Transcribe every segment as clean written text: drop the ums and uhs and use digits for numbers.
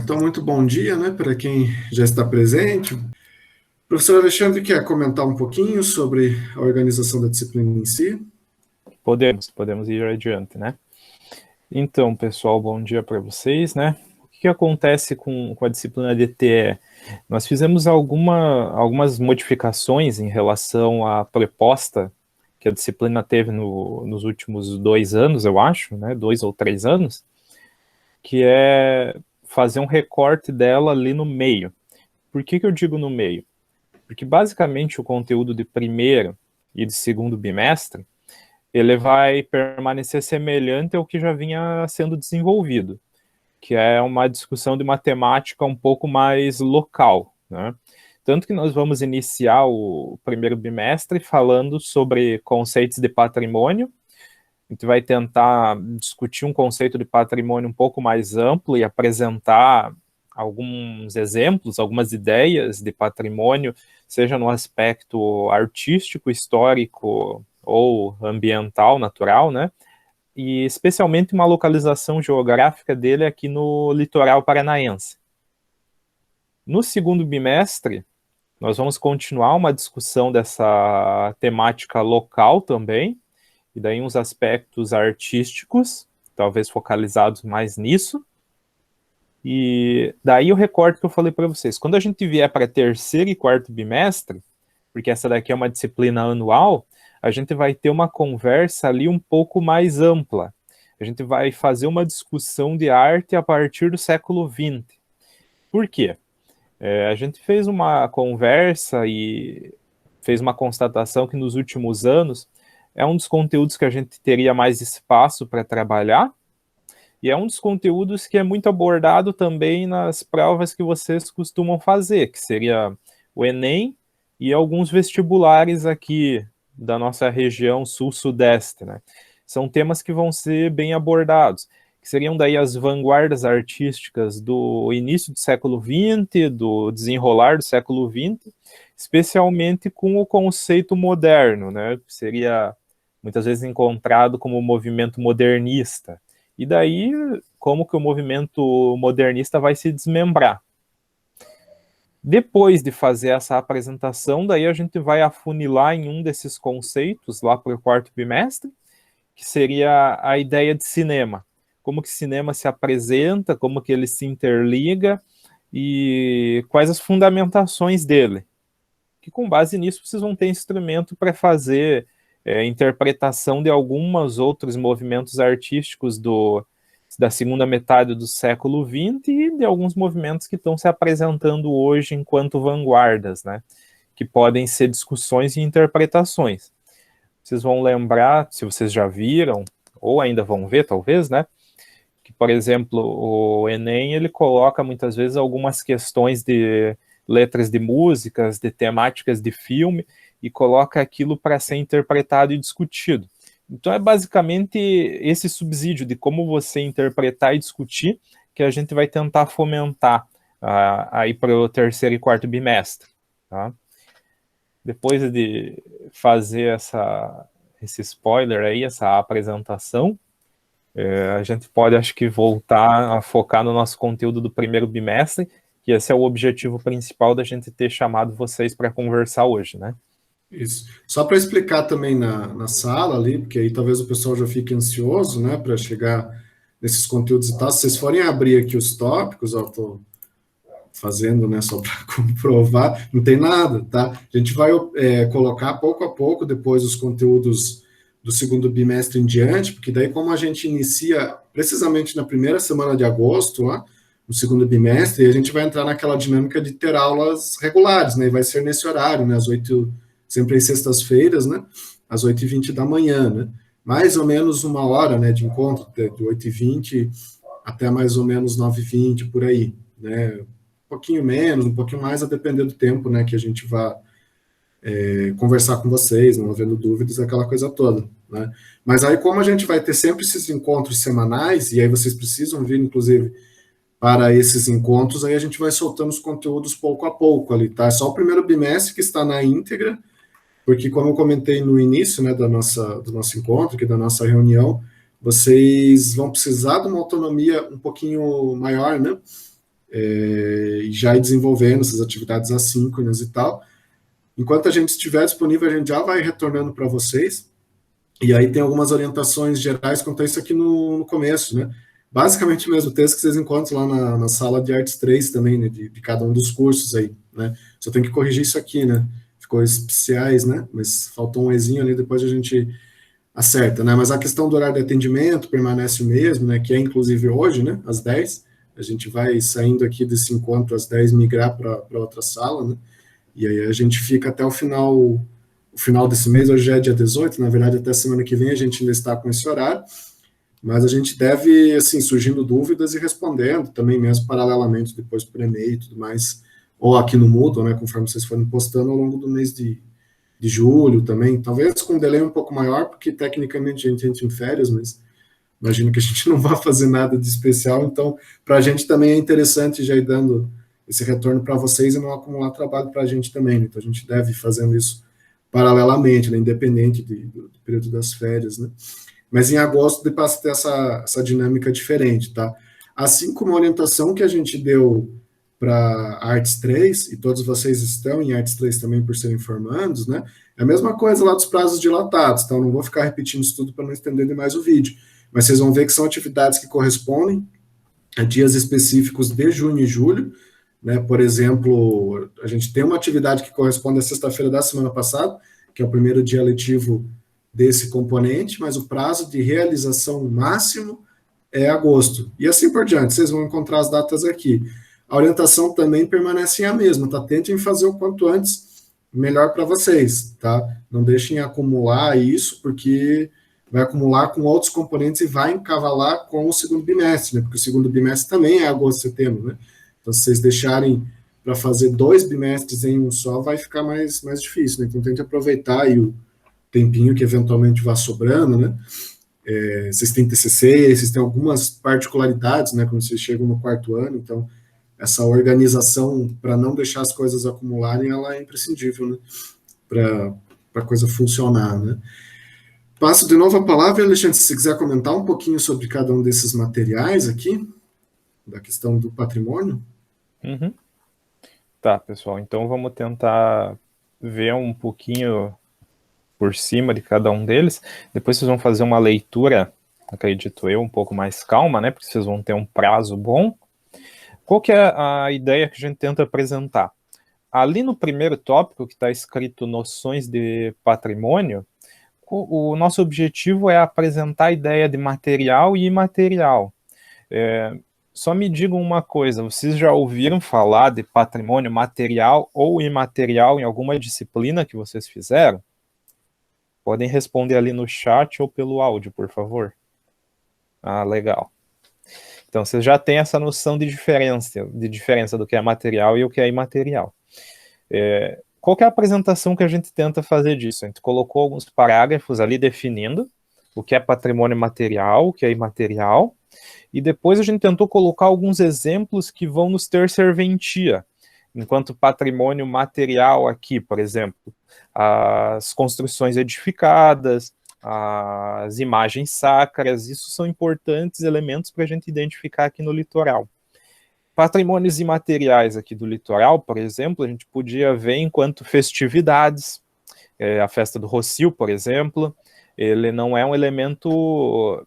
Então, muito bom dia, né, para quem já está presente. O professor Alexandre quer comentar um pouquinho sobre a organização da disciplina em si? Podemos ir adiante, né? Então, pessoal, bom dia para vocês, né? O que acontece com a disciplina DTE? Nós fizemos algumas modificações em relação à proposta que a disciplina teve nos últimos 2 anos, eu acho, né? 2 ou 3 anos, que é fazer um recorte dela ali no meio. Por que eu digo no meio? Porque basicamente o conteúdo de primeiro e de segundo bimestre ele vai permanecer semelhante ao que já vinha sendo desenvolvido, que é uma discussão de matemática um pouco mais local, né? Tanto que nós vamos iniciar o primeiro bimestre falando sobre conceitos de patrimônio. A gente vai tentar discutir um conceito de patrimônio um pouco mais amplo e apresentar alguns exemplos, algumas ideias de patrimônio, seja no aspecto artístico, histórico ou ambiental, natural, né? E especialmente uma localização geográfica dele aqui no litoral paranaense. No segundo bimestre, nós vamos continuar uma discussão dessa temática local também, e daí uns aspectos artísticos, talvez focalizados mais nisso. E daí o recorte que eu falei para vocês. Quando a gente vier para terceiro e quarto bimestre, porque essa daqui é uma disciplina anual, a gente vai ter uma conversa ali um pouco mais ampla. A gente vai fazer uma discussão de arte a partir do século XX. Por quê? A gente fez uma conversa e fez uma constatação que nos últimos anos é um dos conteúdos que a gente teria mais espaço para trabalhar, e é um dos conteúdos que é muito abordado também nas provas que vocês costumam fazer, que seria o Enem e alguns vestibulares aqui da nossa região sul-sudeste, né? São temas que vão ser bem abordados, que seriam daí as vanguardas artísticas do início do século XX, do desenrolar do século XX, especialmente com o conceito moderno, né? Que seria muitas vezes encontrado como o movimento modernista. E daí, como que o movimento modernista vai se desmembrar. Depois de fazer essa apresentação, daí a gente vai afunilar em um desses conceitos lá para o quarto bimestre, que seria a ideia de cinema. Como que cinema se apresenta, como que ele se interliga e quais as fundamentações dele. Que com base nisso vocês vão ter instrumento para fazer interpretação de alguns outros movimentos artísticos da segunda metade do século XX e de alguns movimentos que estão se apresentando hoje enquanto vanguardas, né? Que podem ser discussões e interpretações. Vocês vão lembrar, se vocês já viram, ou ainda vão ver, talvez, né? Que, por exemplo, o Enem, ele coloca muitas vezes algumas questões de letras de músicas, de temáticas de filme, e coloca aquilo para ser interpretado e discutido. Então é basicamente esse subsídio de como você interpretar e discutir que a gente vai tentar fomentar aí para o terceiro e quarto bimestre. Tá? Depois de fazer esse spoiler aí, essa apresentação, a gente pode, acho que, voltar a focar no nosso conteúdo do primeiro bimestre, que esse é o objetivo principal da gente ter chamado vocês para conversar hoje, né? Isso. Só para explicar também na sala ali, porque aí talvez o pessoal já fique ansioso, né, para chegar nesses conteúdos e tal. Se vocês forem abrir aqui os tópicos, ó, tô fazendo, né, só para comprovar, não tem nada, tá? A gente vai colocar pouco a pouco depois os conteúdos do segundo bimestre em diante, porque daí como a gente inicia precisamente na primeira semana de agosto, lá, no segundo bimestre, a gente vai entrar naquela dinâmica de ter aulas regulares, né, e vai ser nesse horário, né, às 8, sempre às sextas-feiras, né, às 8h20 da manhã, né, mais ou menos uma hora, né, de encontro, de 8h20 até mais ou menos 9h20, por aí, né, um pouquinho menos, um pouquinho mais, a depender do tempo, né, que a gente vai conversar com vocês, não havendo dúvidas, aquela coisa toda, né. Mas aí, como a gente vai ter sempre esses encontros semanais, e aí vocês precisam vir, inclusive, para esses encontros, aí a gente vai soltando os conteúdos pouco a pouco ali, tá? É só o primeiro bimestre que está na íntegra, porque como eu comentei no início, né, do nosso encontro, aqui da nossa reunião, vocês vão precisar de uma autonomia um pouquinho maior, né, e já ir desenvolvendo essas atividades assíncronas e tal. Enquanto a gente estiver disponível, a gente já vai retornando para vocês. E aí tem algumas orientações gerais quanto a isso aqui no começo, né? Basicamente o mesmo texto que vocês encontram lá na sala de Artes 3 também, né? De cada um dos cursos aí, né? Só tem que corrigir isso aqui, né? Ficou especiais, né? Mas faltou um ezinho ali, depois a gente acerta, né? Mas a questão do horário de atendimento permanece o mesmo, né? Que é inclusive hoje, né? Às 10. A gente vai saindo aqui desse encontro às 10, migrar para outra sala, né? E aí a gente fica até o final desse mês. Hoje já é dia 18, na verdade até semana que vem a gente ainda está com esse horário, mas a gente deve, assim, surgindo dúvidas e respondendo também mesmo paralelamente depois por e-mail e tudo mais, ou aqui no Moodle, né, conforme vocês forem postando ao longo do mês de julho também, talvez com um delay um pouco maior, porque tecnicamente a gente entra em férias, mas imagino que a gente não vai fazer nada de especial, então para a gente também é interessante já ir dando esse retorno para vocês e não acumular trabalho para a gente também, né? Então a gente deve ir fazendo isso paralelamente, né? Independente do período das férias, né? Mas em agosto passa a ter essa dinâmica diferente, tá? Assim como a orientação que a gente deu para Artes 3, e todos vocês estão em Artes 3 também por serem formandos, né? É a mesma coisa lá dos prazos dilatados, então não vou ficar repetindo isso tudo para não estender demais o vídeo, mas vocês vão ver que são atividades que correspondem a dias específicos de junho e julho, né? Por exemplo, a gente tem uma atividade que corresponde à sexta-feira da semana passada, que é o primeiro dia letivo desse componente, mas o prazo de realização máximo é agosto. E assim por diante, vocês vão encontrar as datas aqui. A orientação também permanece a mesma, tá? Tentem fazer o quanto antes, melhor para vocês, tá? Não deixem acumular isso, porque vai acumular com outros componentes e vai encavalar com o segundo bimestre, né? Porque o segundo bimestre também é agosto, setembro, né? Então, se vocês deixarem para fazer 2 bimestres em um só, vai ficar mais difícil, né? Então, tente aproveitar aí o tempinho que eventualmente vá sobrando, né? Vocês têm TCC, vocês têm algumas particularidades, né? Quando vocês chegam no quarto ano, então essa organização para não deixar as coisas acumularem, ela é imprescindível, né? Para a coisa funcionar, né? Passo de novo a palavra, Alexandre, se você quiser comentar um pouquinho sobre cada um desses materiais aqui, da questão do patrimônio. Uhum. Tá, pessoal, então vamos tentar ver um pouquinho por cima de cada um deles. Depois vocês vão fazer uma leitura, acredito eu, um pouco mais calma, né? Porque vocês vão ter um prazo bom. Qual que é a ideia que a gente tenta apresentar? Ali no primeiro tópico, que está escrito noções de patrimônio, o nosso objetivo é apresentar a ideia de material e imaterial. Só me digam uma coisa, vocês já ouviram falar de patrimônio material ou imaterial em alguma disciplina que vocês fizeram? Podem responder ali no chat ou pelo áudio, por favor. Ah, legal. Então, vocês já têm essa noção de diferença do que é material e o que é imaterial. Qual que é a apresentação que a gente tenta fazer disso? A gente colocou alguns parágrafos ali definindo o que é patrimônio material, o que é imaterial, e depois a gente tentou colocar alguns exemplos que vão nos ter serventia, enquanto patrimônio material aqui, por exemplo, as construções edificadas, as imagens sacras, isso são importantes elementos para a gente identificar aqui no litoral. Patrimônios imateriais aqui do litoral, por exemplo, a gente podia ver enquanto festividades, a festa do Rossio, por exemplo, ele não é um elemento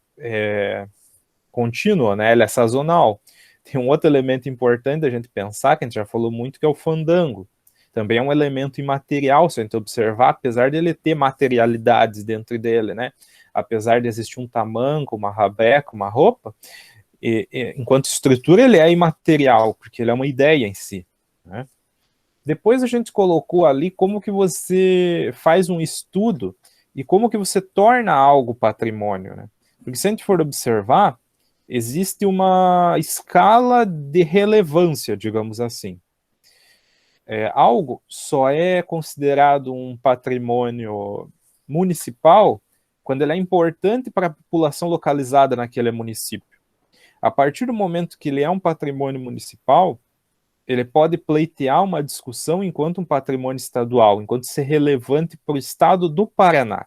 contínuo, né? Ele é sazonal. Tem um outro elemento importante da gente pensar, que a gente já falou muito, que é o fandango. Também é um elemento imaterial, se a gente observar, apesar de ele ter materialidades dentro dele, né? Apesar de existir um tamanco, uma rabeca, uma roupa, enquanto estrutura ele é imaterial, porque ele é uma ideia em si, né? Depois a gente colocou ali como que você faz um estudo e como que você torna algo patrimônio, né? Porque se a gente for observar, existe uma escala de relevância, digamos assim. Algo só é considerado um patrimônio municipal quando ele é importante para a população localizada naquele município. A partir do momento que ele é um patrimônio municipal, ele pode pleitear uma discussão enquanto um patrimônio estadual, enquanto ser relevante para o estado do Paraná.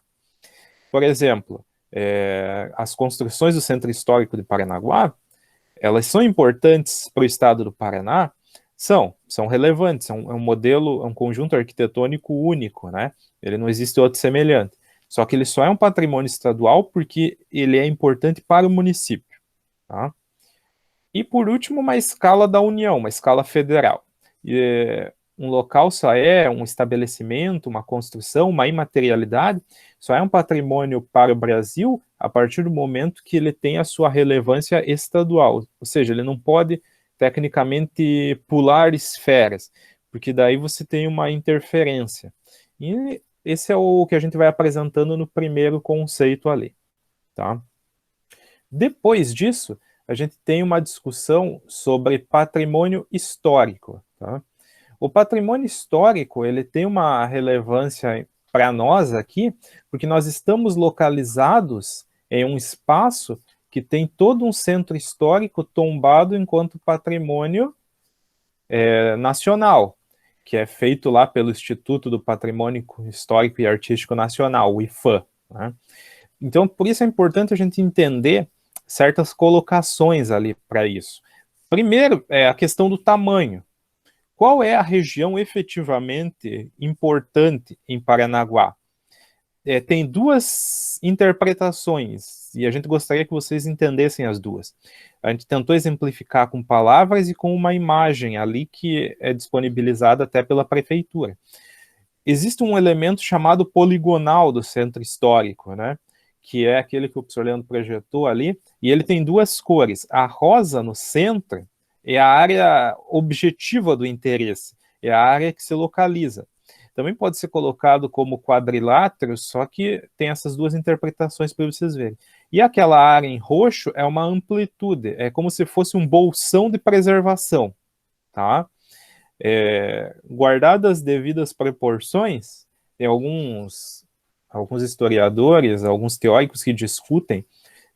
Por exemplo, as construções do Centro Histórico de Paranaguá, elas são importantes para o estado do Paraná? São relevantes, é um modelo, é um conjunto arquitetônico único, né? Ele não existe outro semelhante. Só que ele só é um patrimônio estadual porque ele é importante para o município, tá? E por último, uma escala da União, uma escala federal. Um local só é um estabelecimento, uma construção, uma imaterialidade, só é um patrimônio para o Brasil a partir do momento que ele tem a sua relevância estadual. Ou seja, ele não pode, tecnicamente, pular esferas, porque daí você tem uma interferência. E esse é o que a gente vai apresentando no primeiro conceito ali, tá? Depois disso, a gente tem uma discussão sobre patrimônio histórico, tá? O patrimônio histórico, ele tem uma relevância para nós aqui, porque nós estamos localizados em um espaço que tem todo um centro histórico tombado enquanto patrimônio nacional, que é feito lá pelo Instituto do Patrimônio Histórico e Artístico Nacional, o IFAM, né? Então, por isso é importante a gente entender certas colocações ali para isso. Primeiro, é a questão do tamanho. Qual é a região efetivamente importante em Paranaguá? Tem duas interpretações, e a gente gostaria que vocês entendessem as duas. A gente tentou exemplificar com palavras e com uma imagem ali que é disponibilizada até pela prefeitura. Existe um elemento chamado poligonal do centro histórico, né? Que é aquele que o professor Leandro projetou ali, e ele tem duas cores. A rosa no centro é a área objetiva do interesse, é a área que se localiza. Também pode ser colocado como quadrilátero, só que tem essas duas interpretações para vocês verem. E aquela área em roxo é uma amplitude, é como se fosse um bolsão de preservação, tá? Guardadas as devidas proporções, tem alguns historiadores, alguns teóricos que discutem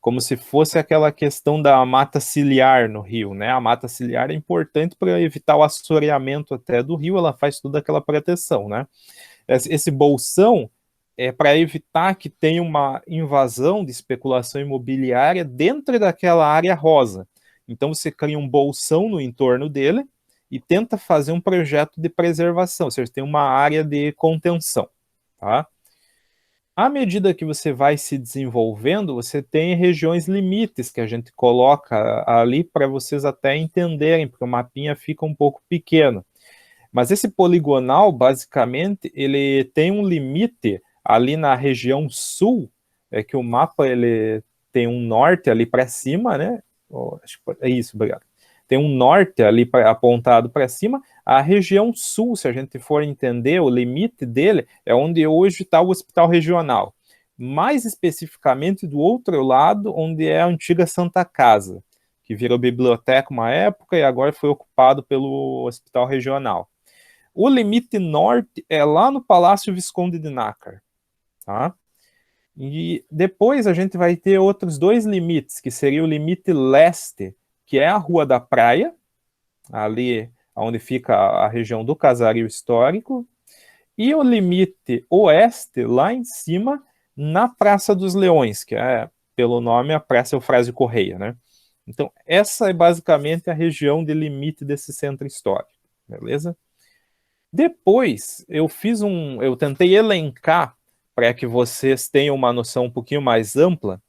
como se fosse aquela questão da mata ciliar no rio, né? A mata ciliar é importante para evitar o assoreamento até do rio, ela faz toda aquela proteção, né? Esse bolsão é para evitar que tenha uma invasão de especulação imobiliária dentro daquela área rosa. Então você cria um bolsão no entorno dele e tenta fazer um projeto de preservação, ou seja, tem uma área de contenção, tá? À medida que você vai se desenvolvendo, você tem regiões limites que a gente coloca ali para vocês até entenderem, porque o mapinha fica um pouco pequeno. Mas esse poligonal, basicamente, ele tem um limite ali na região sul, que o mapa ele tem um norte ali para cima, né? Acho que é isso, obrigado. Tem um norte ali apontado para cima. A região sul, se a gente for entender, o limite dele é onde hoje está o hospital regional. Mais especificamente do outro lado, onde é a antiga Santa Casa, que virou biblioteca uma época e agora foi ocupado pelo hospital regional. O limite norte é lá no Palácio Visconde de Nácar, tá? E depois a gente vai ter outros dois limites, que seria o limite leste, que é a Rua da Praia, ali onde fica a região do Casario Histórico, e o limite oeste, lá em cima, na Praça dos Leões, que é, pelo nome, a Praça Eufrásio Correia, né? Então, essa é basicamente a região de limite desse centro histórico, beleza? Depois, eu tentei elencar, para que vocês tenham uma noção um pouquinho mais ampla,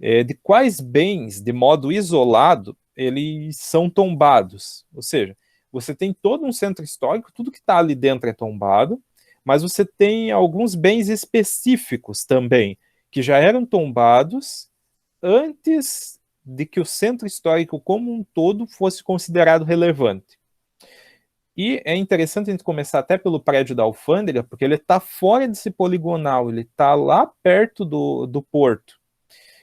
de quais bens, de modo isolado, eles são tombados. Ou seja, você tem todo um centro histórico, tudo que está ali dentro é tombado, mas você tem alguns bens específicos também, que já eram tombados antes de que o centro histórico como um todo fosse considerado relevante. E é interessante a gente começar até pelo prédio da alfândega, porque ele está fora desse poligonal, ele está lá perto do porto.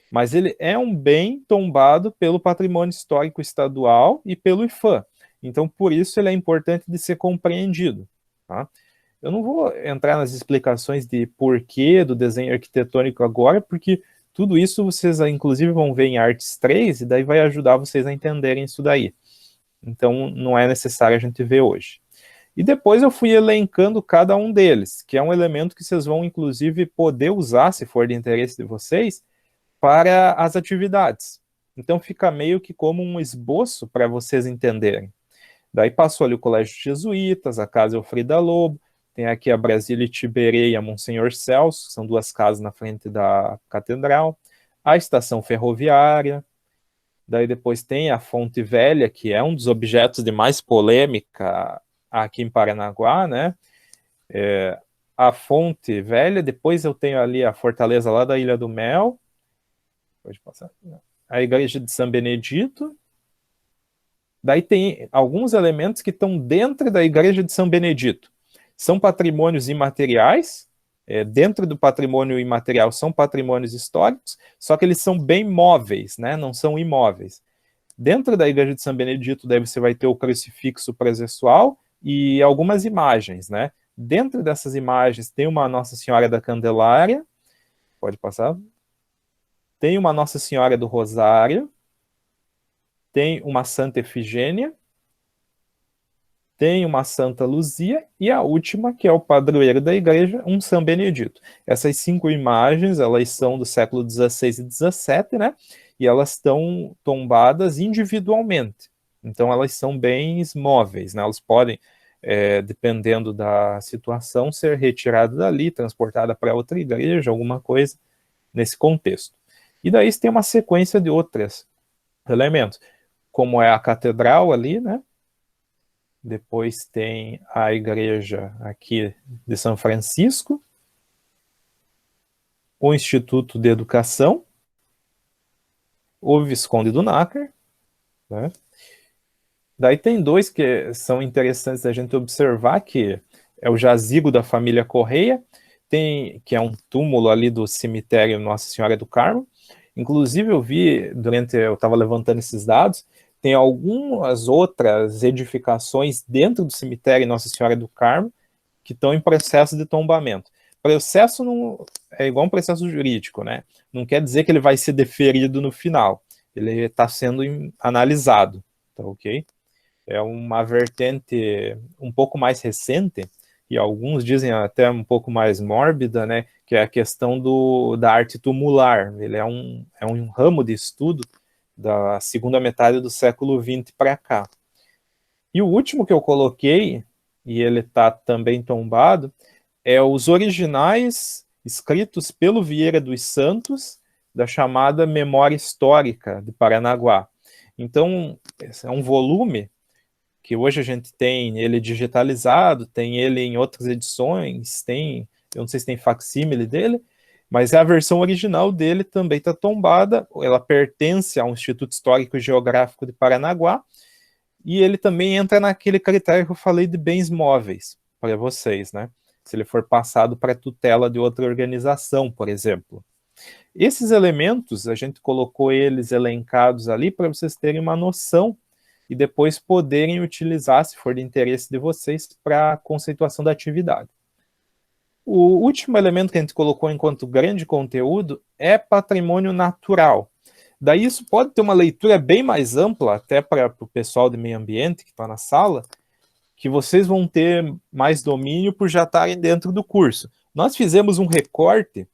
Mas ele é um bem tombado pelo Patrimônio Histórico Estadual e pelo IFAM. Então, por isso, ele é importante de ser compreendido, tá? Eu não vou entrar nas explicações de porquê do desenho arquitetônico agora, porque tudo isso vocês, inclusive, vão ver em Artes 3, e daí vai ajudar vocês a entenderem isso daí. Então, não é necessário a gente ver hoje. E depois eu fui elencando cada um deles, que é um elemento que vocês vão, inclusive, poder usar, se for de interesse de vocês, para as atividades. Então fica meio que como um esboço para vocês entenderem. Daí passou ali o Colégio Jesuítas, a Casa Elfrida Lobo, tem aqui a Brasília Tiberê e a Monsenhor Celso, que são duas casas na frente da catedral, a estação ferroviária, daí depois tem a Fonte Velha, que é um dos objetos de mais polêmica aqui em Paranaguá, né? A Fonte Velha, depois eu tenho ali a fortaleza lá da Ilha do Mel, pode passar, a igreja de São Benedito, daí tem alguns elementos que estão dentro da igreja de São Benedito. São patrimônios imateriais, dentro do patrimônio imaterial são patrimônios históricos, só que eles são bem móveis, né? Não são imóveis. Dentro da igreja de São Benedito, daí você vai ter o crucifixo processual e algumas imagens, né? Dentro dessas imagens tem uma Nossa Senhora da Candelária, pode passar, tem uma Nossa Senhora do Rosário, tem uma Santa Efigênia, tem uma Santa Luzia e a última, que é o padroeiro da igreja, um São Benedito. Essas 5 imagens, elas são do século XVI e XVII, né? E elas estão tombadas individualmente. Então elas são bens móveis, né? Elas podem, dependendo da situação, ser retiradas dali, transportada para outra igreja, alguma coisa nesse contexto. E daí tem uma sequência de outros elementos, como é a catedral ali, né? Depois tem a igreja aqui de São Francisco, o Instituto de Educação, o Visconde do Nácar, né? Daí tem 2 que são interessantes a gente observar, que é o jazigo da família Correia, que é um túmulo ali do cemitério Nossa Senhora do Carmo. Inclusive eu vi, eu estava levantando esses dados, tem algumas outras edificações dentro do cemitério Nossa Senhora do Carmo que estão em processo de tombamento. Processo não é igual um processo jurídico, né? Não quer dizer que ele vai ser deferido no final. Ele está sendo analisado, tá ok? É uma vertente um pouco mais recente, e alguns dizem até um pouco mais mórbida, né? Que é a questão da arte tumular. Ele é um ramo de estudo da segunda metade do século XX para cá. E o último que eu coloquei, e ele está também tombado, é os originais escritos pelo Vieira dos Santos, da chamada Memória Histórica de Paranaguá. Então, esse é um volume que hoje a gente tem ele digitalizado, tem ele em outras edições, eu não sei se tem facsímile dele, mas a versão original dele também está tombada, ela pertence ao Instituto Histórico e Geográfico de Paranaguá, e ele também entra naquele critério que eu falei de bens móveis para vocês, né? Se ele for passado para tutela de outra organização, por exemplo. Esses elementos, a gente colocou eles elencados ali para vocês terem uma noção e depois poderem utilizar, se for de interesse de vocês, para a conceituação da atividade. O último elemento que a gente colocou enquanto grande conteúdo é patrimônio natural. Daí isso pode ter uma leitura bem mais ampla, até para o pessoal de meio ambiente que está na sala, que vocês vão ter mais domínio por já estarem dentro do curso. Nós fizemos um recorte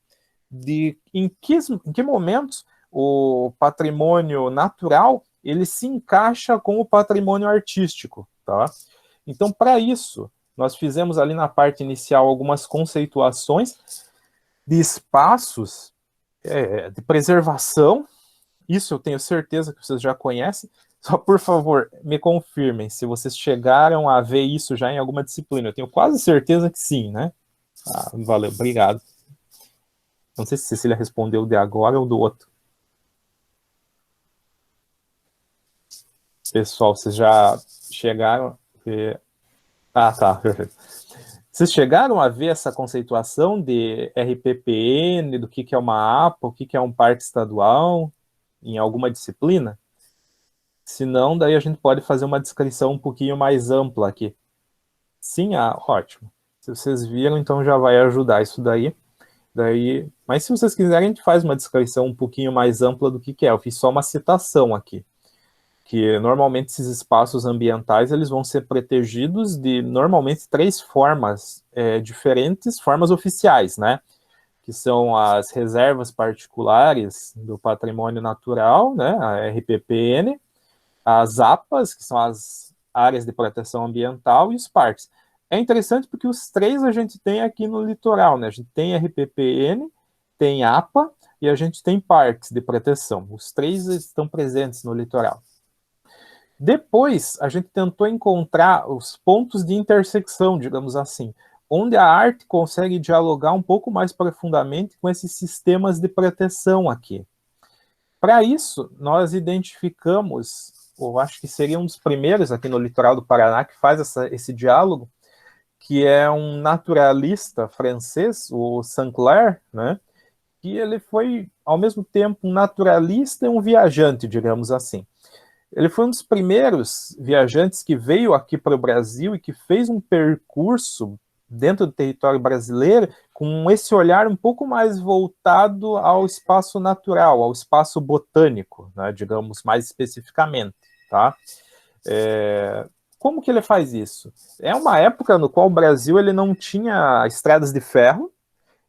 de em que momentos o patrimônio natural ele se encaixa com o patrimônio artístico, tá? Então, para isso, nós fizemos ali na parte inicial algumas conceituações de espaços de preservação. Isso eu tenho certeza que vocês já conhecem. Só, por favor, me confirmem se vocês chegaram a ver isso já em alguma disciplina. Eu tenho quase certeza que sim, né? Valeu, obrigado. Não sei se Cecília respondeu de agora ou do outro. Pessoal, vocês já chegaram a ver... tá, perfeito. Vocês chegaram a ver essa conceituação de RPPN, do que é uma APA, o que é um parque estadual, em alguma disciplina? Se não, daí a gente pode fazer uma descrição um pouquinho mais ampla aqui. Sim, ótimo. Se vocês viram, então já vai ajudar isso daí. Mas se vocês quiserem, a gente faz uma descrição um pouquinho mais ampla do que é. Eu fiz só uma citação aqui. Que normalmente esses espaços ambientais eles vão ser protegidos de normalmente 3 formas diferentes, formas oficiais, né? que são as reservas particulares do patrimônio natural, né, a RPPN, as APAs, que são as áreas de proteção ambiental, e os parques. É interessante porque os três a gente tem aqui no litoral, né? A gente tem RPPN, tem APA e a gente tem parques de proteção. Os três estão presentes no litoral. Depois, a gente tentou encontrar os pontos de intersecção, digamos assim, onde a arte consegue dialogar um pouco mais profundamente com esses sistemas de proteção aqui. Para isso, nós identificamos, eu acho que seria um dos primeiros aqui no litoral do Paraná que faz esse diálogo, que é um naturalista francês, o Saint-Clair, né? Que ele foi, ao mesmo tempo, um naturalista e um viajante, digamos assim. Ele foi um dos primeiros viajantes que veio aqui para o Brasil e que fez um percurso dentro do território brasileiro com esse olhar um pouco mais voltado ao espaço natural, ao espaço botânico, né, digamos mais especificamente, tá? Como que ele faz isso? É uma época no qual o Brasil ele não tinha estradas de ferro,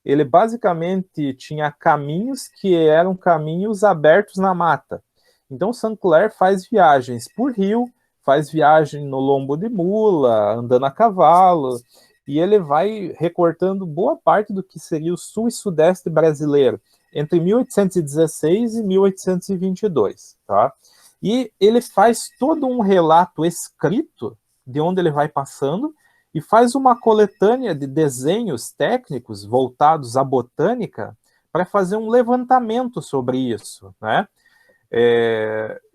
ele basicamente tinha caminhos que eram caminhos abertos na mata. Então, Saint-Clair faz viagens por rio, faz viagem no lombo de mula, andando a cavalo, e ele vai recortando boa parte do que seria o sul e sudeste brasileiro, entre 1816 e 1822, tá? E ele faz todo um relato escrito de onde ele vai passando e faz uma coletânea de desenhos técnicos voltados à botânica para fazer um levantamento sobre isso, né?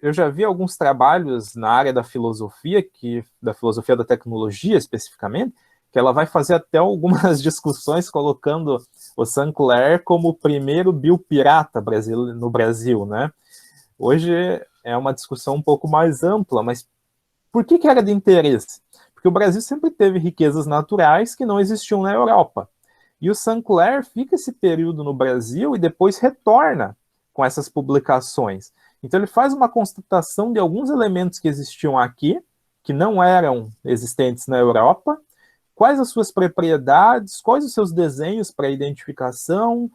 Eu já vi alguns trabalhos na área da filosofia, da filosofia da tecnologia especificamente, que ela vai fazer até algumas discussões colocando o Saint-Clair como o primeiro biopirata no Brasil, né? Hoje é uma discussão um pouco mais ampla, mas por que era de interesse? Porque o Brasil sempre teve riquezas naturais que não existiam na Europa. E o Saint-Clair fica esse período no Brasil e depois retorna com essas publicações. Então ele faz uma constatação de alguns elementos que existiam aqui, que não eram existentes na Europa, quais as suas propriedades, quais os seus desenhos para identificação,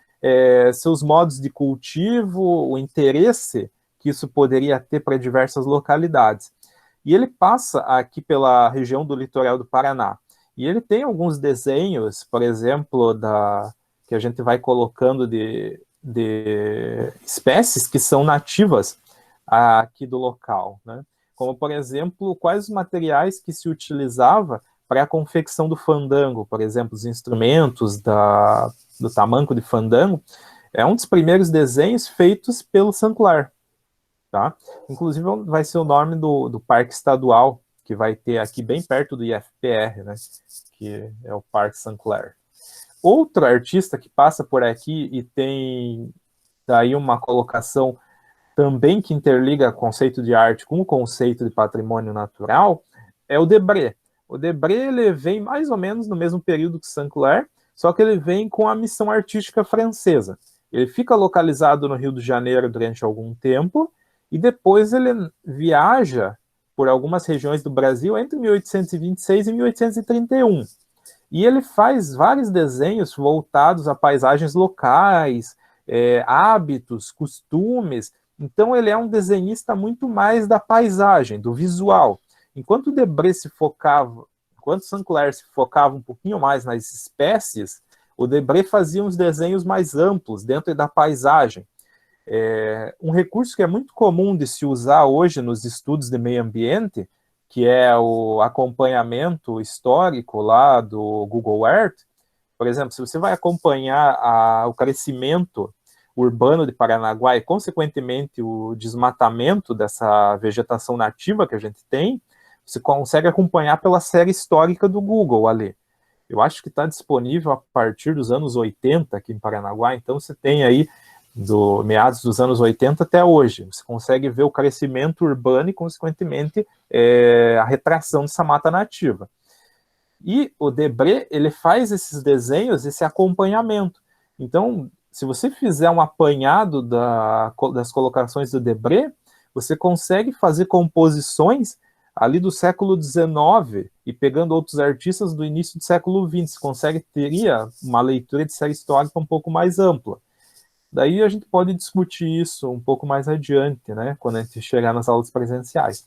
seus modos de cultivo, o interesse que isso poderia ter para diversas localidades. E ele passa aqui pela região do litoral do Paraná. E ele tem alguns desenhos, por exemplo, que a gente vai colocando de espécies que são nativas aqui do local, né? Como, por exemplo, quais os materiais que se utilizava para a confecção do fandango, por exemplo, os instrumentos do tamanco de fandango, é um dos primeiros desenhos feitos pelo Saint-Clair, tá? Inclusive vai ser o nome do parque estadual, que vai ter aqui bem perto do IFPR, né? Que é o Parque Saint-Clair. Outro artista que passa por aqui e tem daí uma colocação também que interliga o conceito de arte com o conceito de patrimônio natural é o Debré. O Debré ele vem mais ou menos no mesmo período que Saint-Clair, só que ele vem com a missão artística francesa. Ele fica localizado no Rio de Janeiro durante algum tempo e depois ele viaja por algumas regiões do Brasil entre 1826 e 1831. E ele faz vários desenhos voltados a paisagens locais, hábitos, costumes. Então ele é um desenhista muito mais da paisagem, do visual. Enquanto Saint-Clair se focava um pouquinho mais nas espécies, o Debré fazia uns desenhos mais amplos dentro da paisagem. Um recurso que é muito comum de se usar hoje nos estudos de meio ambiente, que é o acompanhamento histórico lá do Google Earth. Por exemplo, se você vai acompanhar o crescimento urbano de Paranaguá e, consequentemente, o desmatamento dessa vegetação nativa que a gente tem, você consegue acompanhar pela série histórica do Google ali. Eu acho que está disponível a partir dos anos 80 aqui em Paranaguá, então você tem aí do meados dos anos 80 até hoje. Você consegue ver o crescimento urbano e, consequentemente, a retração dessa mata nativa. E o Debré, ele faz esses desenhos, esse acompanhamento. Então, se você fizer um apanhado das colocações do Debré, você consegue fazer composições ali do século XIX e pegando outros artistas do início do século XX, teria uma leitura de série histórica um pouco mais ampla. Daí a gente pode discutir isso um pouco mais adiante, né, quando a gente chegar nas aulas presenciais.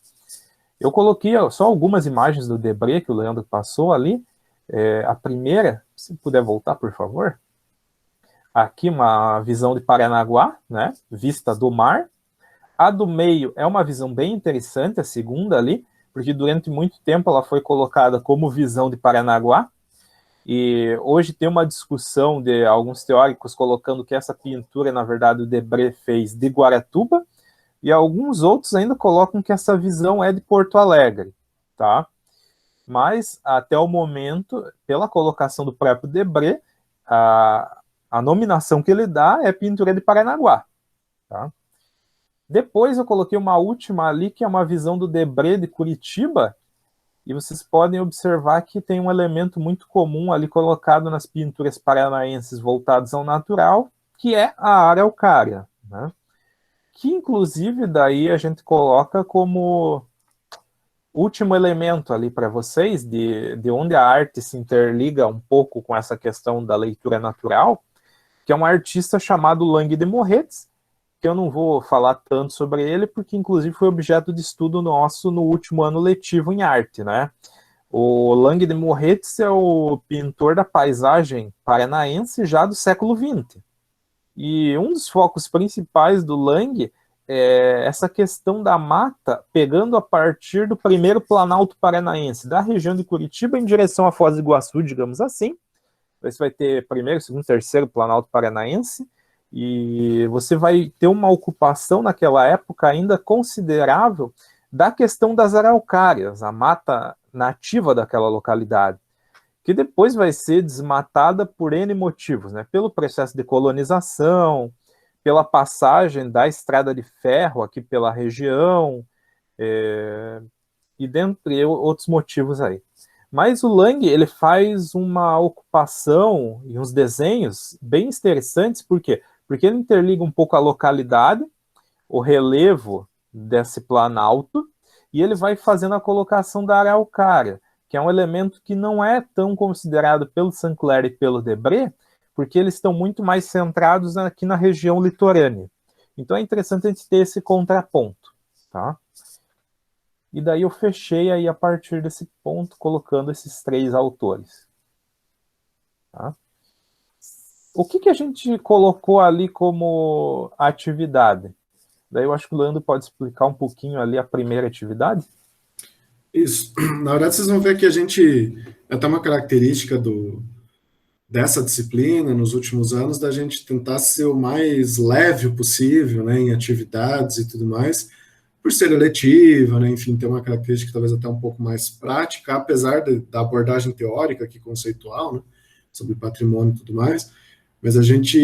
Eu coloquei só algumas imagens do Debré que o Leandro passou ali. A primeira, se puder voltar, por favor. Aqui uma visão de Paranaguá, né, vista do mar. A do meio é uma visão bem interessante, a segunda ali, porque durante muito tempo ela foi colocada como visão de Paranaguá, e hoje tem uma discussão de alguns teóricos colocando que essa pintura, na verdade, o Debré fez de Guaratuba, e alguns outros ainda colocam que essa visão é de Porto Alegre, tá? Mas, até o momento, pela colocação do próprio Debré, a nominação que ele dá é pintura de Paranaguá, tá? Depois eu coloquei uma última ali, que é uma visão do Debré de Curitiba, e vocês podem observar que tem um elemento muito comum ali colocado nas pinturas paranaenses voltadas ao natural, que é a araucária, né? Que inclusive daí a gente coloca como último elemento ali para vocês, de onde a arte se interliga um pouco com essa questão da leitura natural, que é um artista chamado Lang de Moritz, que eu não vou falar tanto sobre ele, porque inclusive foi objeto de estudo nosso no último ano letivo em arte, né? O Lang de Moritz é o pintor da paisagem paranaense já do século XX. E um dos focos principais do Lang é essa questão da mata, pegando a partir do primeiro Planalto Paranaense, da região de Curitiba em direção à Foz do Iguaçu, digamos assim. Você vai ter primeiro, segundo, terceiro Planalto Paranaense, e você vai ter uma ocupação naquela época ainda considerável da questão das araucárias, a mata nativa daquela localidade, que depois vai ser desmatada por N motivos, né? Pelo processo de colonização, pela passagem da estrada de ferro aqui pela região, e dentre outros motivos aí. Mas o Lang, ele faz uma ocupação e uns desenhos bem interessantes, por quê? Porque ele interliga um pouco a localidade, o relevo desse planalto, e ele vai fazendo a colocação da araucária, que é um elemento que não é tão considerado pelo Saint-Clair e pelo Debré, porque eles estão muito mais centrados aqui na região litorânea. Então é interessante a gente ter esse contraponto, tá? E daí eu fechei aí a partir desse ponto, colocando esses três autores. Tá? O que a gente colocou ali como atividade? Daí eu acho que o Leandro pode explicar um pouquinho ali a primeira atividade. Isso. Na verdade, vocês vão ver que a gente... É até uma característica dessa disciplina, nos últimos anos, da gente tentar ser o mais leve possível, né, em atividades e tudo mais, por ser eletiva, né, enfim, ter uma característica talvez até um pouco mais prática, apesar da abordagem teórica aqui, conceitual, né, sobre patrimônio e tudo mais, mas a gente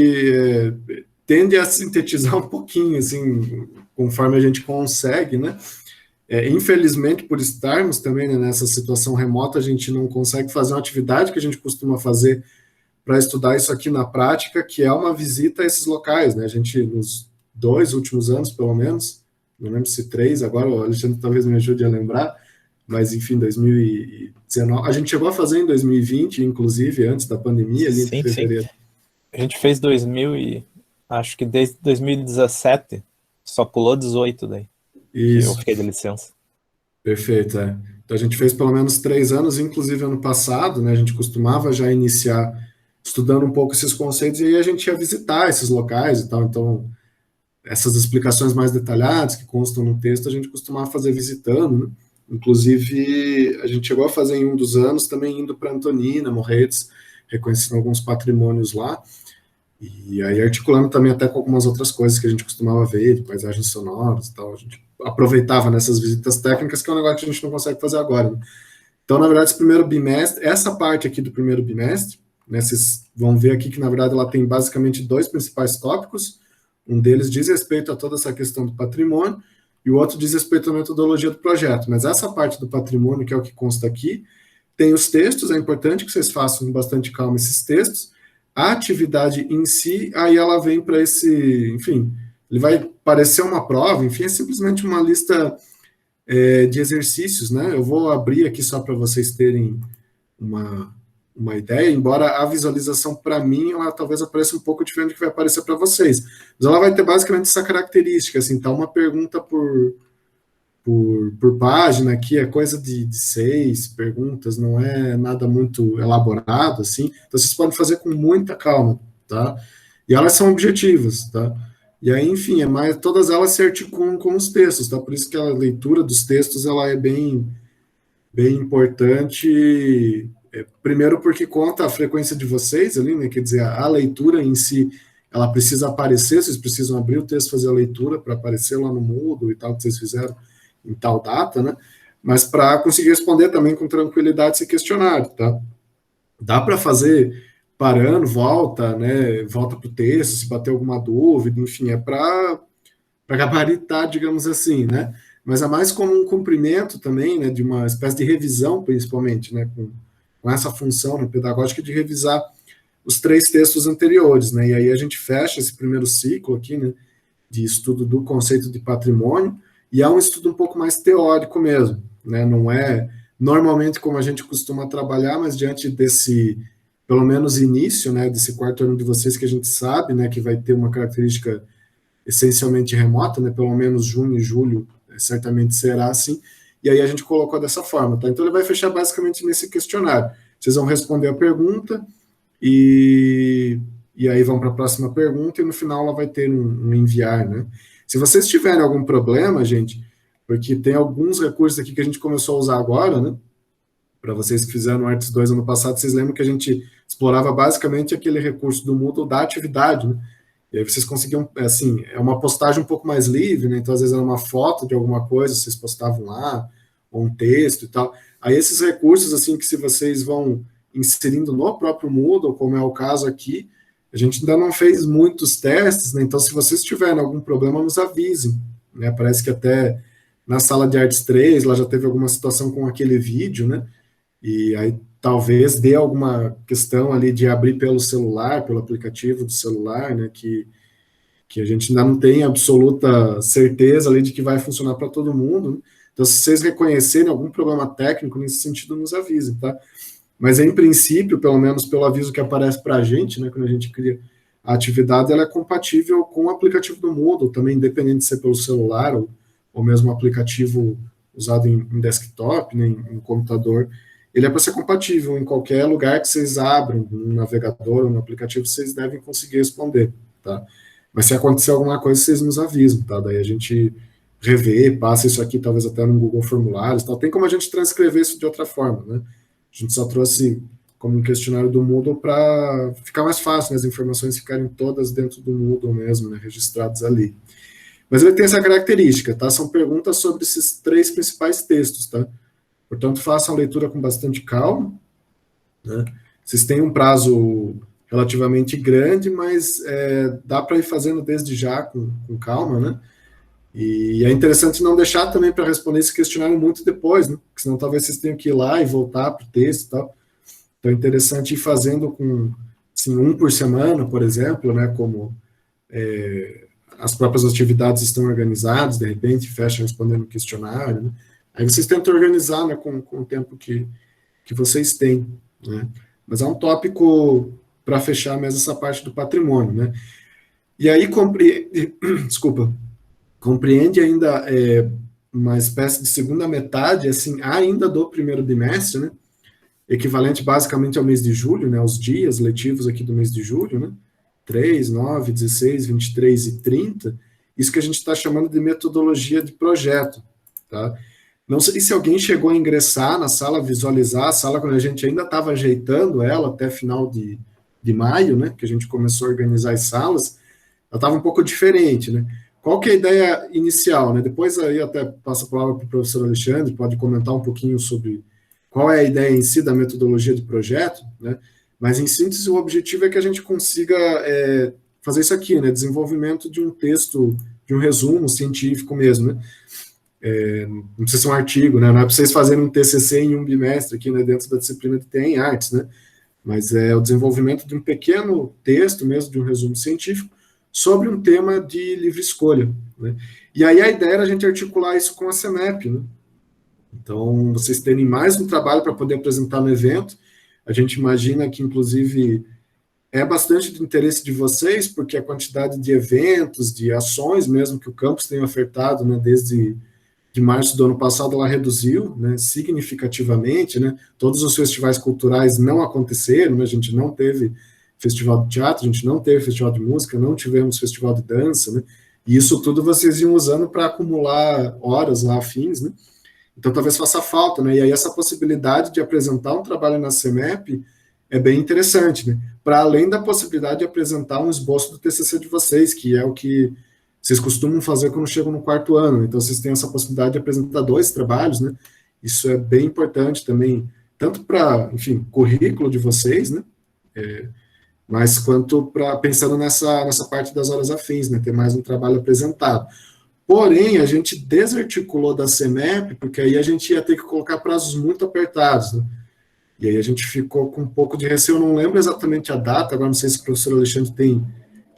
tende a sintetizar um pouquinho, assim, conforme a gente consegue, né. Infelizmente, por estarmos também, né, nessa situação remota, a gente não consegue fazer uma atividade que a gente costuma fazer para estudar isso aqui na prática, que é uma visita a esses locais, né? A gente, nos 2 últimos anos, pelo menos, não lembro se 3, agora o Alexandre talvez me ajude a lembrar, mas enfim, 2019, a gente chegou a fazer em 2020, inclusive, antes da pandemia, ali entre fevereiro. Sim. A gente fez acho que desde 2017, só pulou 18 daí. Isso. Que eu fiquei de licença. Perfeito, Então a gente fez pelo menos 3 anos, inclusive ano passado, né? A gente costumava já iniciar estudando um pouco esses conceitos e aí a gente ia visitar esses locais e tal. Então, essas explicações mais detalhadas que constam no texto, a gente costumava fazer visitando, né? Inclusive, a gente chegou a fazer em um dos anos também indo para Antonina, Morretes, reconhecendo alguns patrimônios lá. E aí articulando também até com algumas outras coisas que a gente costumava ver, de paisagens sonoras e tal. A gente aproveitava nessas visitas técnicas, que é um negócio que a gente não consegue fazer agora, né? Então, na verdade, esse primeiro bimestre, essa parte aqui do primeiro bimestre, né, vocês vão ver aqui que, na verdade, ela tem basicamente 2 principais tópicos. Um deles diz respeito a toda essa questão do patrimônio, e o outro diz respeito à metodologia do projeto. Mas essa parte do patrimônio, que é o que consta aqui, tem os textos, é importante que vocês façam com bastante calma esses textos. A atividade em si, aí ela vem para esse, enfim, ele vai parecer uma prova, enfim, é simplesmente uma lista de exercícios, né? Eu vou abrir aqui só para vocês terem uma ideia, embora a visualização, para mim, ela talvez apareça um pouco diferente do que vai aparecer para vocês. Mas ela vai ter basicamente essa característica, assim, tá uma pergunta por página, aqui é coisa de 6 perguntas, não é nada muito elaborado, assim, então vocês podem fazer com muita calma, tá? E elas são objetivas, tá? E aí, enfim, todas elas se articulam com os textos, tá? Por isso que a leitura dos textos, ela é bem importante, primeiro porque conta a frequência de vocês ali, né? Quer dizer, a leitura em si, ela precisa aparecer, vocês precisam abrir o texto, fazer a leitura para aparecer lá no Moodle e tal, que vocês fizeram em tal data, né? Mas para conseguir responder também com tranquilidade esse questionário, tá? Dá para fazer parando, volta, né? Volta para o texto, se bater alguma dúvida, enfim, é para gabaritar, digamos assim, né? Mas é mais como um cumprimento também, né? De uma espécie de revisão, principalmente, né? Com essa função, né, pedagógica de revisar os 3 textos anteriores, né? E aí a gente fecha esse primeiro ciclo aqui, né? De estudo do conceito de patrimônio, e é um estudo um pouco mais teórico mesmo, né? Não é normalmente como a gente costuma trabalhar, mas diante desse, pelo menos início, né, desse 4º ano de vocês, que a gente sabe, né, que vai ter uma característica essencialmente remota, né, pelo menos junho e julho, certamente será assim, e aí a gente colocou dessa forma, tá? Então ele vai fechar basicamente nesse questionário. Vocês vão responder a pergunta, e aí vão para a próxima pergunta, e no final ela vai ter um enviar, né? Se vocês tiverem algum problema, gente, porque tem alguns recursos aqui que a gente começou a usar agora, né? Para vocês que fizeram o Arts 2 ano passado, vocês lembram que a gente explorava basicamente aquele recurso do Moodle da atividade, né? E aí vocês conseguiam, assim, é uma postagem um pouco mais livre, né? Então, às vezes era uma foto de alguma coisa, vocês postavam lá, ou um texto e tal. Aí esses recursos, assim, que se vocês vão inserindo no próprio Moodle, como é o caso aqui, a gente ainda não fez muitos testes, né? Então, se vocês tiverem algum problema, nos avisem, né? Parece que até na sala de Artes 3, lá já teve alguma situação com aquele vídeo, né? E aí talvez dê alguma questão ali de abrir pelo celular, pelo aplicativo do celular, né, que a gente ainda não tem absoluta certeza ali de que vai funcionar para todo mundo, né? Então, se vocês reconhecerem algum problema técnico nesse sentido, nos avisem, tá? Mas, em princípio, pelo menos pelo aviso que aparece para a gente, né, quando a gente cria a atividade, ela é compatível com o aplicativo do Moodle, também independente de ser pelo celular ou mesmo aplicativo usado em desktop, né, em computador, ele é para ser compatível em qualquer lugar que vocês abram, no navegador ou no aplicativo, vocês devem conseguir responder, tá? Mas se acontecer alguma coisa, vocês nos avisam, tá? Daí a gente revê, passa isso aqui, talvez até no Google Formulários, tal. Tem como a gente transcrever isso de outra forma, né? A gente só trouxe como um questionário do Moodle para ficar mais fácil, né? As informações ficarem todas dentro do Moodle mesmo, né? Registradas ali. Mas ele tem essa característica, tá? São perguntas sobre esses 3 principais textos, tá? Portanto, façam a leitura com bastante calma, né? Vocês têm um prazo relativamente grande, mas dá para ir fazendo desde já com calma, né? E é interessante não deixar também para responder esse questionário muito depois, né? Porque senão talvez vocês tenham que ir lá e voltar para o texto e tal. Então é interessante ir fazendo com, assim, 1 por semana, por exemplo, né? Como as próprias atividades estão organizadas, de repente fecha respondendo o questionário, né? Aí vocês tentam organizar, né, com o tempo que vocês têm, né? Mas é um tópico para fechar mesmo essa parte do patrimônio, né? E aí compreende ainda uma espécie de segunda metade, assim, ainda do primeiro bimestre, né? Equivalente basicamente ao mês de julho, né? Os dias letivos aqui do mês de julho, né? 3, 9, 16, 23 e 30. Isso que a gente está chamando de metodologia de projeto, tá? Não sei se alguém chegou a ingressar na sala, visualizar a sala quando a gente ainda estava ajeitando ela até final de maio, né, que a gente começou a organizar as salas, ela estava um pouco diferente, né? Qual que é a ideia inicial, né? Depois aí até passo a palavra para o professor Alexandre, pode comentar um pouquinho sobre qual é a ideia em si da metodologia de projeto, né? Mas em síntese o objetivo é que a gente consiga fazer isso aqui, né? Desenvolvimento de um texto, de um resumo científico mesmo, né? Não precisa ser um artigo, né? Não é para vocês fazerem um TCC em um bimestre aqui, né, dentro da disciplina que tem em artes, né? Mas é o desenvolvimento de um pequeno texto mesmo, de um resumo científico, sobre um tema de livre escolha, né? E aí a ideia era a gente articular isso com a CEMEP, né? Então, vocês terem mais um trabalho para poder apresentar no evento. A gente imagina que, inclusive, é bastante do interesse de vocês, porque a quantidade de eventos, de ações mesmo que o campus tem ofertado, né, desde de março do ano passado, ela reduziu, né, significativamente, né, todos os festivais culturais não aconteceram, né, a gente não teve festival de teatro, a gente não teve festival de música, não tivemos festival de dança, né, e isso tudo vocês iam usando para acumular horas lá afins, né, então talvez faça falta, né, e aí essa possibilidade de apresentar um trabalho na CEMEP é bem interessante, né, para além da possibilidade de apresentar um esboço do TCC de vocês, que é o que vocês costumam fazer quando chegam no quarto ano, então vocês têm essa possibilidade de apresentar 2 trabalhos, né? Isso é bem importante também, tanto para, enfim, currículo de vocês, né? Mas quanto para pensando nessa parte das horas afins, né? Ter mais um trabalho apresentado. Porém, a gente desarticulou da CEMEP, porque aí a gente ia ter que colocar prazos muito apertados, né? E aí a gente ficou com um pouco de receio, eu não lembro exatamente a data, agora não sei se o professor Alexandre tem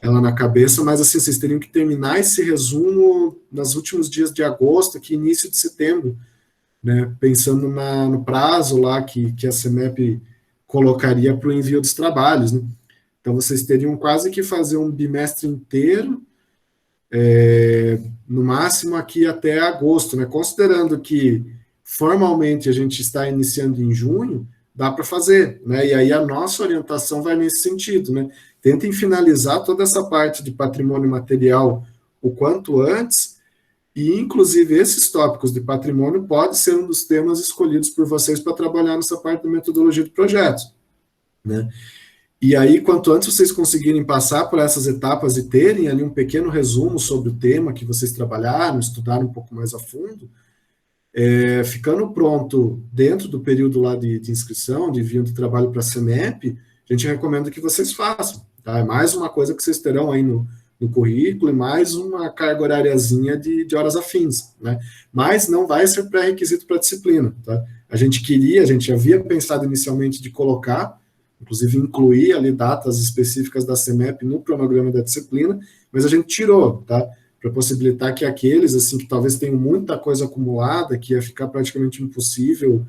ela na cabeça, mas assim, vocês teriam que terminar esse resumo nos últimos dias de agosto, que início de setembro, né, pensando no prazo lá que a CEMEP colocaria para o envio dos trabalhos, né. Então, vocês teriam quase que fazer um bimestre inteiro, no máximo aqui até agosto, né, considerando que formalmente a gente está iniciando em junho, dá para fazer, né, e aí a nossa orientação vai nesse sentido, né, tentem finalizar toda essa parte de patrimônio material o quanto antes, e inclusive esses tópicos de patrimônio pode ser um dos temas escolhidos por vocês para trabalhar nessa parte da metodologia de projetos, né? E aí, quanto antes vocês conseguirem passar por essas etapas e terem ali um pequeno resumo sobre o tema que vocês trabalharam, estudaram um pouco mais a fundo, ficando pronto dentro do período lá de inscrição, de envio do trabalho para a CEMEP, a gente recomenda que vocês façam, tá? É mais uma coisa que vocês terão aí no currículo e mais uma carga horáriazinha de horas afins, né? Mas não vai ser pré-requisito para a disciplina, tá? A gente havia pensado inicialmente de colocar, inclusive incluir ali datas específicas da CEMEP no cronograma da disciplina, mas a gente tirou, tá? Para possibilitar que aqueles, assim, que talvez tenham muita coisa acumulada, que ia ficar praticamente impossível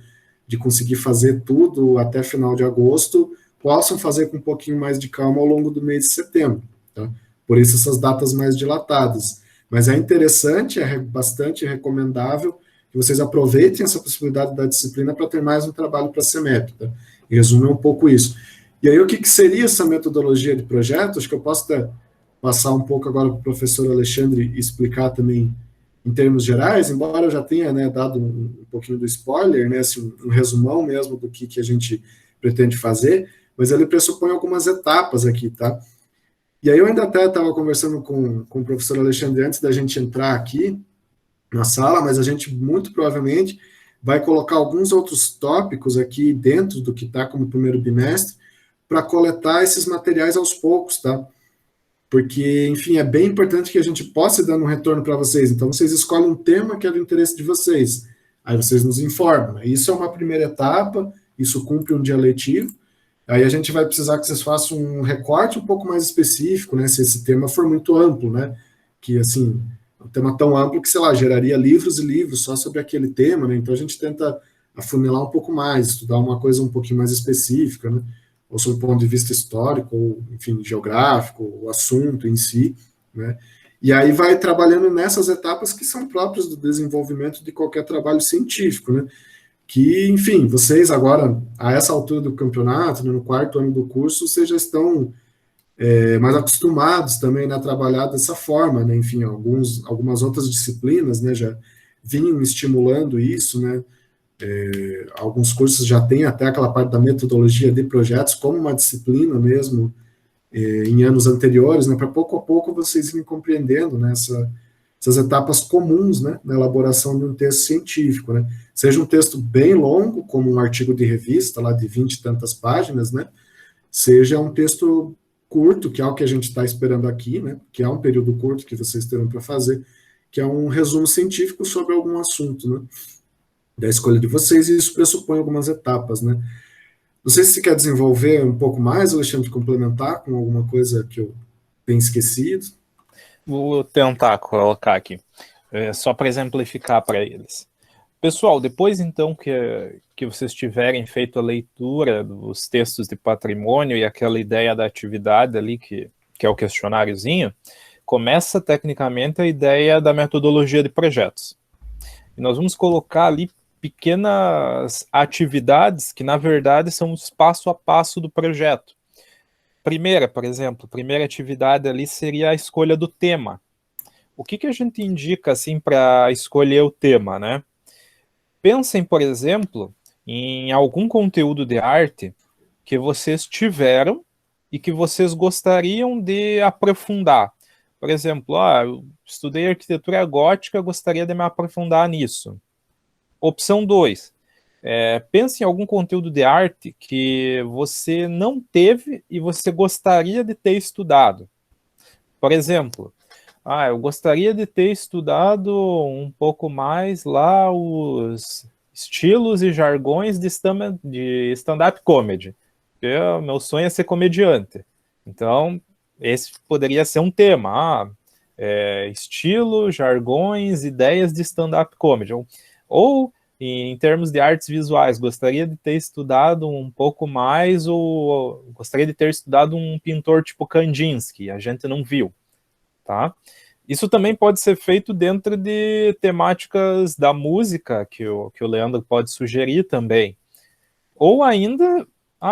de conseguir fazer tudo até final de agosto, possam fazer com um pouquinho mais de calma ao longo do mês de setembro, tá? Por isso essas datas mais dilatadas. Mas é interessante, é bastante recomendável que vocês aproveitem essa possibilidade da disciplina para ter mais um trabalho para a CEMEP, tá? Em resumo, é um pouco isso. E aí, o que seria essa metodologia de projeto? Acho que eu posso até passar um pouco agora para o professor Alexandre explicar também em termos gerais, embora eu já tenha, né, dado um pouquinho do spoiler, né, assim, um resumão mesmo do que a gente pretende fazer, mas ele pressupõe algumas etapas aqui, tá? E aí eu ainda até estava conversando com o professor Alexandre antes da gente entrar aqui na sala, mas a gente muito provavelmente vai colocar alguns outros tópicos aqui dentro do que está como primeiro bimestre para coletar esses materiais aos poucos, tá? Porque, enfim, é bem importante que a gente possa dar um retorno para vocês. Então, vocês escolhem um tema que é do interesse de vocês. Aí vocês nos informam, né? Isso é uma primeira etapa, isso cumpre um dia letivo. Aí a gente vai precisar que vocês façam um recorte um pouco mais específico, né? Se esse tema for muito amplo, né? Que, assim, é um tema tão amplo que, sei lá, geraria livros e livros só sobre aquele tema, né? Então, a gente tenta afunilar um pouco mais, estudar uma coisa um pouquinho mais específica, né? Ou sob o ponto de vista histórico, ou, enfim, geográfico, o assunto em si, né? E aí vai trabalhando nessas etapas que são próprias do desenvolvimento de qualquer trabalho científico, né? Que, enfim, vocês agora, a essa altura do campeonato, né, no quarto ano do curso, vocês já estão mais acostumados também, né, a trabalhar dessa forma, né? Enfim, algumas outras disciplinas, né, já vinham estimulando isso, né? Alguns cursos já têm até aquela parte da metodologia de projetos como uma disciplina mesmo, em anos anteriores, né, para pouco a pouco vocês irem compreendendo, né, essas etapas comuns, né, na elaboração de um texto científico, né, seja um texto bem longo, como um artigo de revista, lá de 20 e tantas páginas, né, seja um texto curto, que é o que a gente está esperando aqui, né, que é um período curto que vocês terão para fazer, que é um resumo científico sobre algum assunto, né, da escolha de vocês, e isso pressupõe algumas etapas, né. Não sei se você quer desenvolver um pouco mais, Alexandre, complementar com alguma coisa que eu tenha esquecido. Vou tentar colocar aqui, só para exemplificar para eles. Pessoal, depois então que vocês tiverem feito a leitura dos textos de patrimônio e aquela ideia da atividade ali, que é o questionáriozinho, começa tecnicamente a ideia da metodologia de projetos. E nós vamos colocar ali pequenas atividades que, na verdade, são os passo a passo do projeto. Por exemplo, primeira atividade ali seria a escolha do tema. O que a gente indica, assim, para escolher o tema, né? Pensem, por exemplo, em algum conteúdo de arte que vocês tiveram e que vocês gostariam de aprofundar. Por exemplo, eu estudei arquitetura gótica, gostaria de me aprofundar nisso. Opção 2. Pense em algum conteúdo de arte que você não teve e você gostaria de ter estudado. Por exemplo, eu gostaria de ter estudado um pouco mais lá os estilos e jargões de stand-up comedy. Porque o meu sonho é ser comediante. Então, esse poderia ser um tema. Estilo, jargões, ideias de stand-up comedy. Ou, em termos de artes visuais, gostaria de ter estudado um pouco mais, ou gostaria de ter estudado um pintor tipo Kandinsky, a gente não viu. Tá? Isso também pode ser feito dentro de temáticas da música, que o Leandro pode sugerir também. Ou ainda,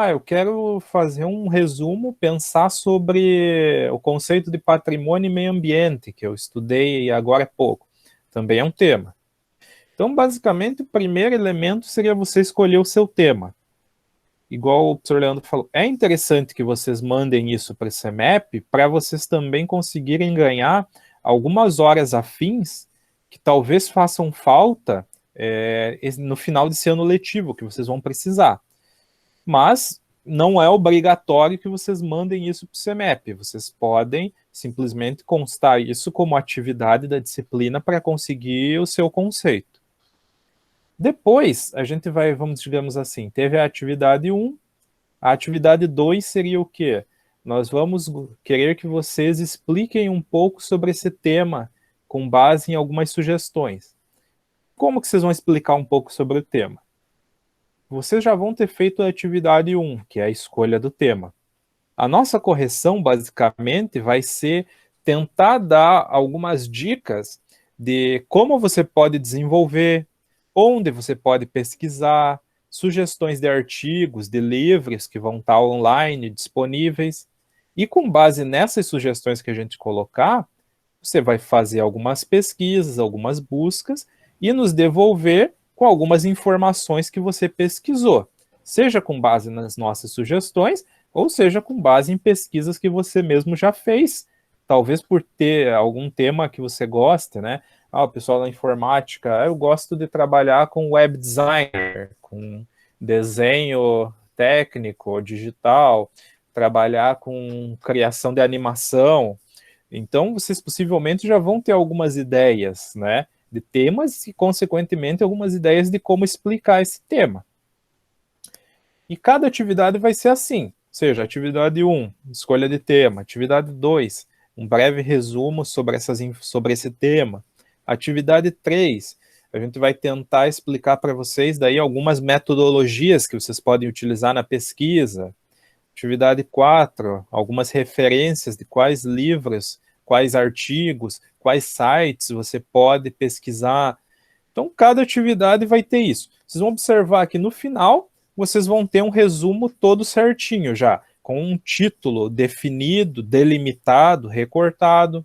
eu quero fazer um resumo, pensar sobre o conceito de patrimônio e meio ambiente, que eu estudei agora há pouco. Também é um tema. Então, basicamente, o primeiro elemento seria você escolher o seu tema. Igual o professor Leandro falou, é interessante que vocês mandem isso para o CEMEP para vocês também conseguirem ganhar algumas horas afins que talvez façam falta no final desse ano letivo, que vocês vão precisar. Mas não é obrigatório que vocês mandem isso para o CEMEP. Vocês podem simplesmente constar isso como atividade da disciplina para conseguir o seu conceito. Depois, a gente digamos assim, teve a atividade 1, a atividade 2 seria o quê? Nós vamos querer que vocês expliquem um pouco sobre esse tema, com base em algumas sugestões. Como que vocês vão explicar um pouco sobre o tema? Vocês já vão ter feito a atividade 1, que é a escolha do tema. A nossa correção, basicamente, vai ser tentar dar algumas dicas de como você pode desenvolver, onde você pode pesquisar, sugestões de artigos, de livros que vão estar online disponíveis. E com base nessas sugestões que a gente colocar, você vai fazer algumas pesquisas, algumas buscas e nos devolver com algumas informações que você pesquisou, seja com base nas nossas sugestões, ou seja com base em pesquisas que você mesmo já fez, talvez por ter algum tema que você goste, né? O pessoal da informática, eu gosto de trabalhar com web designer, com desenho técnico, digital, trabalhar com criação de animação. Então, vocês possivelmente já vão ter algumas ideias, né, de temas e, consequentemente, algumas ideias de como explicar esse tema. E cada atividade vai ser assim, ou seja, atividade 1, escolha de tema, atividade 2, um breve resumo sobre esse tema, atividade 3, a gente vai tentar explicar para vocês daí algumas metodologias que vocês podem utilizar na pesquisa, atividade 4, algumas referências de quais livros, quais artigos, quais sites você pode pesquisar. Então, cada atividade vai ter isso. Vocês vão observar que no final, vocês vão ter um resumo todo certinho já, com um título definido, delimitado, recortado,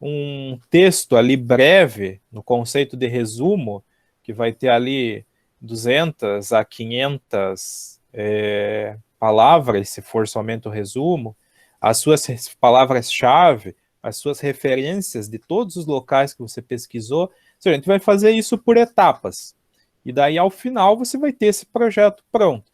um texto ali breve, no conceito de resumo, que vai ter ali 200 a 500 palavras, se for somente o resumo, as suas palavras-chave, as suas referências de todos os locais que você pesquisou. A gente vai fazer isso por etapas. E daí, ao final, você vai ter esse projeto pronto.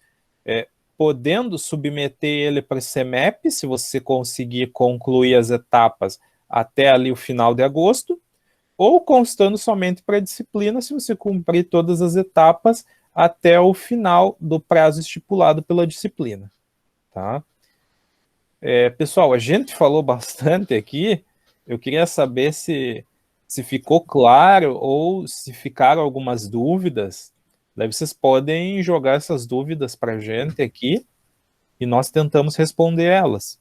Podendo submeter ele para o CEMEP, se você conseguir concluir as etapas até ali o final de agosto, ou constando somente para a disciplina, se você cumprir todas as etapas até o final do prazo estipulado pela disciplina. Tá? Pessoal, a gente falou bastante aqui, eu queria saber se se ficou claro ou se ficaram algumas dúvidas, daí vocês podem jogar essas dúvidas para a gente aqui e nós tentamos responder elas.